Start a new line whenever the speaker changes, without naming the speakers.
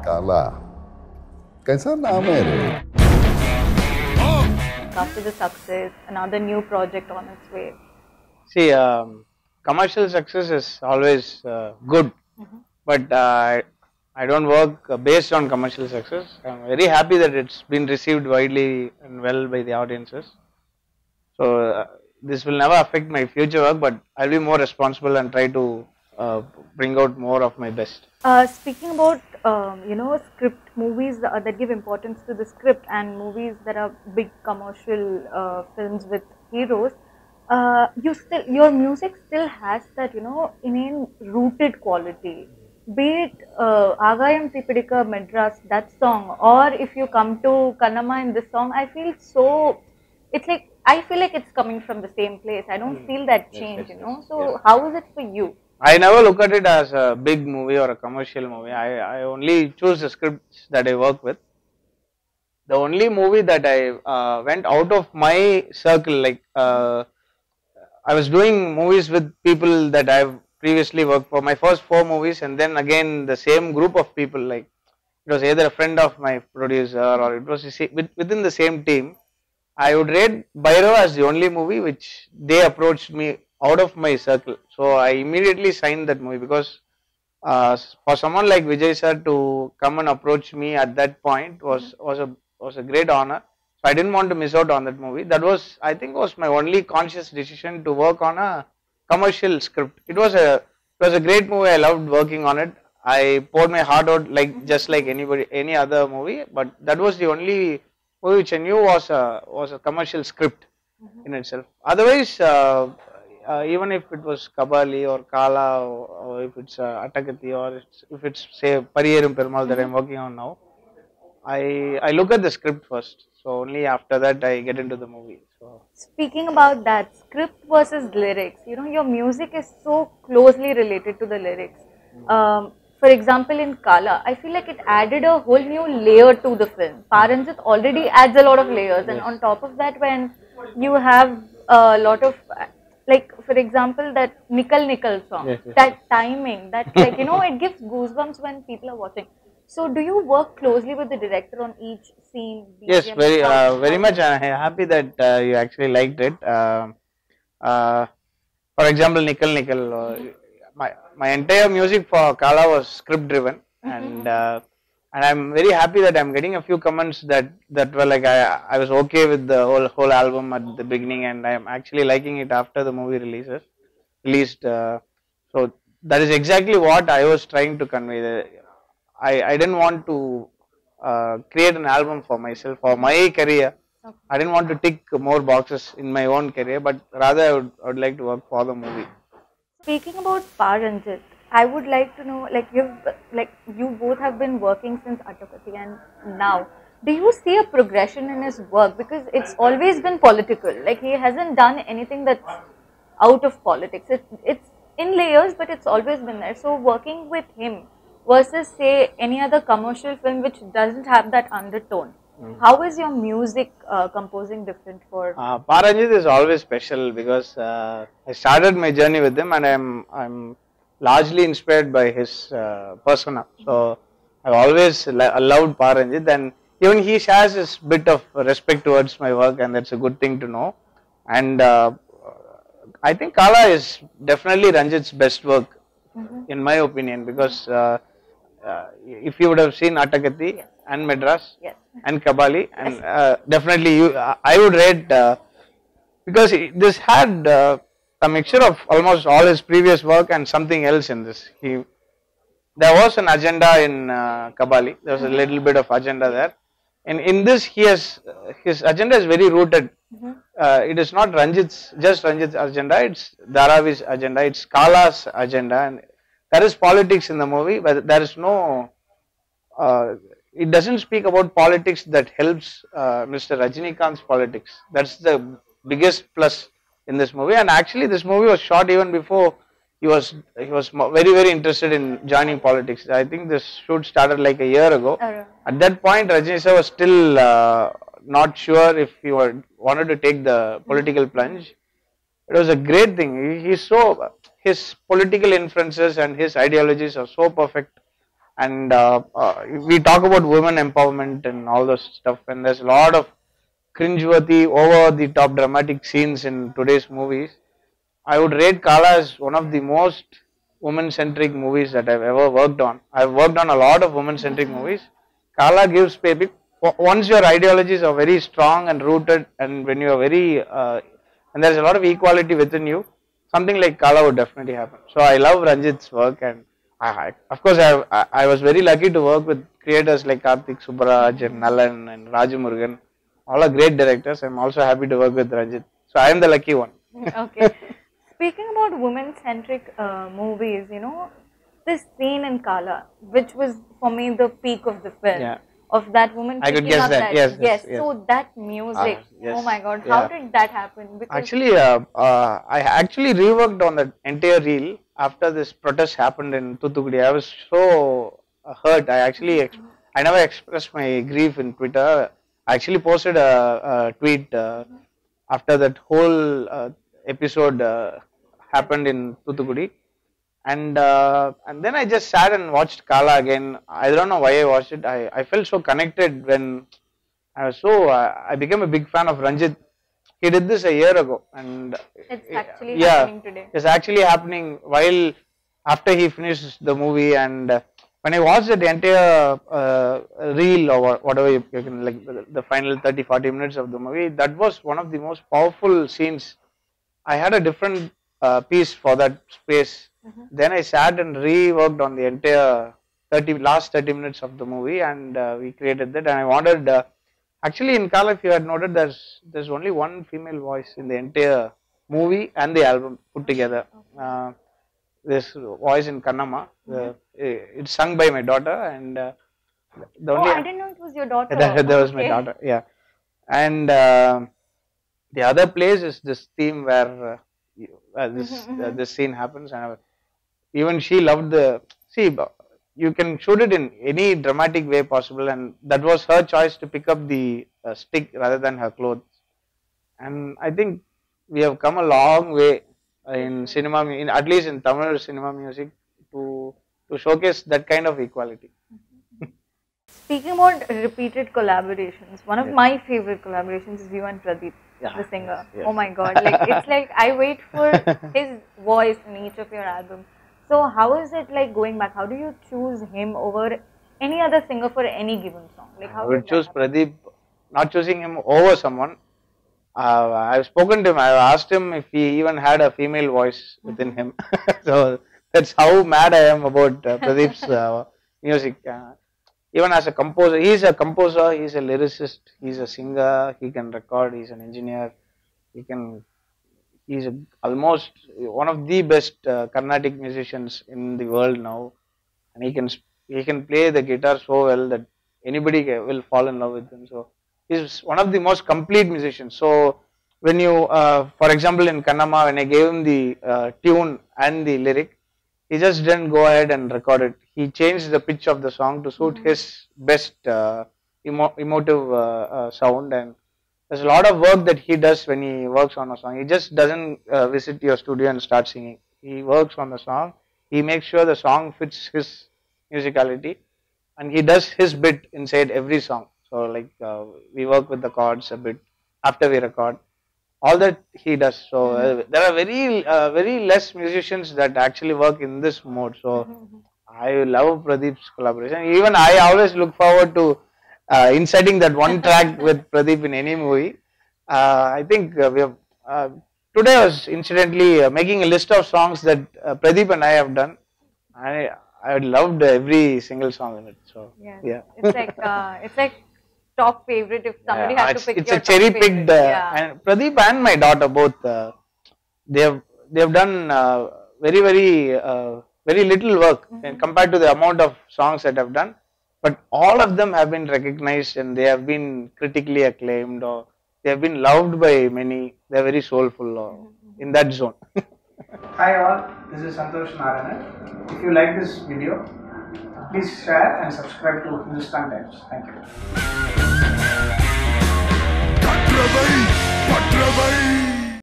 काला कैसा नाम है रे?
After the success, another new project on its way.
See, commercial success is always good, but I don't work based on commercial success. I'm very happy that it's been received widely and well by the audiences. So this will never affect my future work, but I'll be more responsible and try to bring out more of my best.
Speaking about script movies that give importance to the script and movies that are big commercial films with heroes, your music still has that inane rooted quality. Be it Agayam Tipidika Madras, that song, or if you come to Kannamma in this song, I feel so. It's like I feel like it's coming from the same place. I don't feel that change, So how is it for you?
I never look at it as a big movie or a commercial movie. I only choose the scripts that I work with. The only movie that I went out of my circle, like I was doing movies with people that I've previously worked for. My first 4 movies, and then again the same group of people. Like it was either a friend of my producer or it was within the same team. I would rate Bhairav as the only movie which they approached me out of my circle. So I immediately signed that movie because for someone like Vijay sir to come and approach me at that point was a great honor. So I didn't want to miss out on that movie. That was, I think, was my only conscious decision to work on a commercial script. It was a great movie. I loved working on it. I poured my heart out just like any other movie. But that was the only movie which I knew was a commercial script in itself. Otherwise, even if it was Kabali or Kala or if it's Attakati or if it's say Pariyerum Perumal that I'm working on now, I look at the script first. So only after that I get into the movie. So
Speaking about that, script versus lyrics, your music is so closely related to the lyrics. For example, in Kala, I feel like it added a whole new layer to the film. Paranjit already adds a lot of layers, and on top of that, when you have a lot of, like, for example, that Nikal Nikal song, that timing, that it gives goosebumps when people are watching. So, do you work closely with the director on each scene?
yes,
BGM,
very much. I'm happy that you actually liked it. For example, Nikal Nikal. My entire music for Kala was script driven, and I'm very happy that I'm getting a few comments that were like I was okay with the whole album at the beginning, and I'm actually liking it after the movie released. So that is exactly what I was trying to convey. I didn't want to create an album for myself for my career. I didn't want to tick more boxes in my own career, but rather I would like to work for the movie.
Speaking about Paranjit, I would like to know, you both have been working since Attakati and now. Do you see a progression in his work? Because it's always been political. Like he hasn't done anything that's out of politics. It's in layers, but it's always been there. So working with him versus say any other commercial film which doesn't have that undertone. How is your music composing different for?
Paranjit is always special because I started my journey with him, and I'm largely inspired by his persona. So I've always loved Paranjit, and even he shares his bit of respect towards my work, and that's a good thing to know. And I think Kala is definitely Ranjit's best work, in my opinion, because if you would have seen Attakati and Madras and Kabali, and definitely I would rate because this had a mixture of almost all his previous work and something else in this. There was an agenda in Kabali. There was a little bit of agenda there, and in this his agenda is very rooted. It is not Ranjit's agenda. It's Dharavi's agenda. It's Kala's agenda, and there is politics in the movie, but there is no. It doesn't speak about politics that helps Mr. Rajinikanth's politics. That's the biggest plus in this movie. And actually, this movie was shot even before he was very interested in joining politics. I think this shoot started like a year ago. At that point, Rajini sir was still not sure if he wanted to take the political plunge. It was a great thing. His political inferences and his ideologies are so perfect. and we talk about women empowerment and all those stuff, and there's a lot of cringeworthy, over the top dramatic scenes in today's movies. I would rate Kala as one of the most woman centric movies that I've ever worked on. I've worked on a lot of woman centric movies. Kala gives baby. Once your ideologies are very strong and rooted, and when you are very, and there's a lot of equality within you, something like Kala would definitely happen. So I love Ranjit's work, and of course I was very lucky to work with creators like Karthik Subbaraj and Nalan and Rajamurugan. All are great directors. I'm also happy to work with Ranjit. So I am the lucky one.
Okay. Speaking about women-centric movies, this scene in Kala, which was for me the peak of the film, of that woman
I could
picking
guess
up
that. Yes.
So that music,
Yes.
oh my God, how did that happen? Because
Actually, I actually reworked on the entire reel after this protest happened in Thoothukudi. I was so hurt. I never expressed my grief in Twitter. I actually posted a tweet after that whole episode happened in Thoothukudi, and then I just sat and watched Kala again. I don't know why I watched it. I felt so connected when I became a big fan of Ranjit. He did this a year ago, and
it's actually happening today.
It's actually happening while after he finished the movie, and when I watched the entire reel or whatever you can, like the final 30-40 minutes of the movie, that was one of the most powerful scenes. I had a different piece for that space. Then I sat and reworked on the entire last 30 minutes of the movie, and we created that. And I wanted, actually in Kala, if you had noted, there's only one female voice in the entire movie and the album put together. This voice in Kannamma, it's sung by my daughter, and the only
I didn't know it was your daughter.
that was my daughter, yeah. And the other place is this theme where this scene happens, and even she loved you can shoot it in any dramatic way possible, and that was her choice to pick up the stick rather than her clothes. And I think we have come a long way in cinema, at least in Tamil cinema music, to showcase that kind of equality.
Speaking about repeated collaborations, one of my favorite collaborations is you and Pradeep, the singer.
Yes.
Oh my God, it's like I wait for his voice in each of your albums. So how is it like going back? How do you choose him over any other singer for any given song? Like how
I would choose Pradeep, not choosing him over someone. I've spoken to him. I've asked him if he even had a female voice within him. So that's how mad I am about Pradeep's music. Even as a composer, he's a composer, he's a lyricist, he's a singer, he can record, he's an engineer, he's almost one of the best Carnatic musicians in the world now, and he can play the guitar so well that anybody will fall in love with him. So he's one of the most complete musicians. So when you, for example, in Kannamma, when I gave him the tune and the lyric, he just didn't go ahead and record it. He changed the pitch of the song to suit his best emotive sound, and there's a lot of work that he does when he works on a song. He just doesn't visit your studio and start singing. He works on the song. He makes sure the song fits his musicality, and he does his bit inside every song. So like we work with the chords a bit after we record. All that he does. So there are very less musicians that actually work in this mode. So I love Pradeep's collaboration. Even I always look forward to inserting that one track with Pradeep in any movie. I think we have today I was incidentally making a list of songs that Pradeep and I have done. I loved every single song in it. So yeah,
it's like top favorite if somebody had to pick
it's
your
a cherry
top
picked
favorite.
and Pradeep and my daughter both they have done very little work compared to the amount of songs that I've done, but all of them have been recognized and they have been critically acclaimed, or they have been loved by many. They are very soulful or in that zone. Hi all, this is Santosh Narayanan. If you like this video, please share and subscribe to Hindustan Times. Thank you.